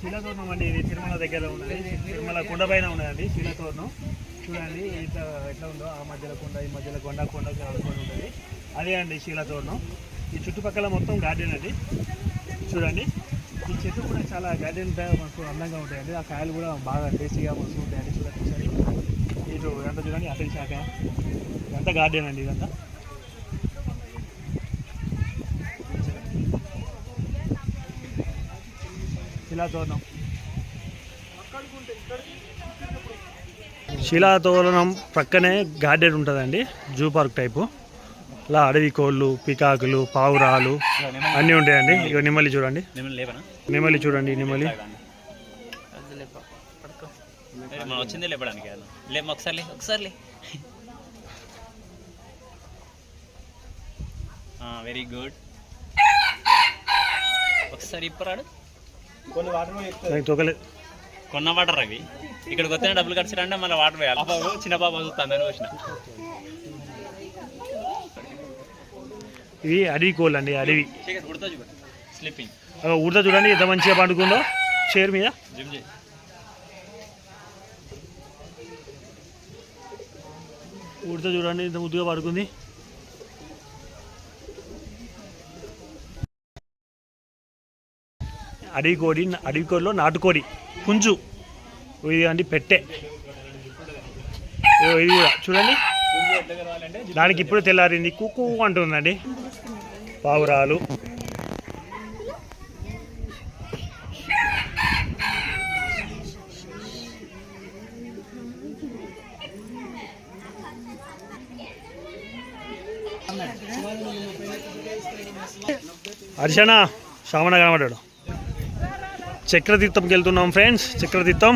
శీలాతోరణం అండి, ఇది తిరుమల దగ్గర ఉన్నది, తిరుమల కొండ పైన ఉన్నదండి శీలాతోరణం. చూడండి ఇట్లా ఎట్లా ఉందో, ఆ మధ్యలో కొండ ఈ మధ్యలో కొండకి ఆడుకొని ఉంటుంది, అదే అండి శీలాతోరణం. ఈ చుట్టుపక్కల మొత్తం గార్డెన్ అండి. చూడండి ఈ చెట్లు కూడా చాలా గార్డెన్ మనకు అందంగా ఉంటాయండి. ఆ కాయలు కూడా బాగా టేస్టీగా మస్తు ఉంటాయండి. చూడండి ఒకసారి ఇటు ఇదంతా చూడండి, అటవీ శాఖ ఇదంతా గార్డెన్ అండి. ఇదంతా శిలాతోరణం. శిలాతోరణం ప్రక్కనే గార్డెన్ ఉంటుందండి, జూ పార్క్ టైపు. ఇలా అడవి కోళ్ళు, పికాకులు, పావురాలు అన్నీ ఉంటాయండి. ఇక నిమ్మలి చూడండి, నిమ్మలి చూడండి, నిమ్మలి వచ్చింది లేపడానికి. లేము ఒకసారి వెరీ గుడ్. ఒకసారి ఇప్పరాడు. కొన్న వాటర్ అవి ఇక్కడికి వస్తే డబ్బులు ఖర్చులంటే మళ్ళీ వాటర్ వేయాలి. చిన్న పాప చూస్తుందని వచ్చిన. ఇవి అడవి కోళ్ళు అండి, అడవి స్లీపింగ్. ఉడత చూడండి ఎంత మంచిగా పండుకుందో చైర్ మీద. ఉడత చూడండి ఎంత ముద్దుగా పడుకుంది. అడవి కోడిలో నాటుకోడి పుంజు ఇది అండి, పెట్టే. ఇది కూడా చూడండి, దానికి ఇప్పుడు తెల్లారింది, కుక్కు అంటుందండి. పావురాలు, హర్షణ శ్రావణ కనబడ్డాడు. చక్రతీర్థంకి వెళ్తున్నాం ఫ్రెండ్స్, చక్రతీర్థం.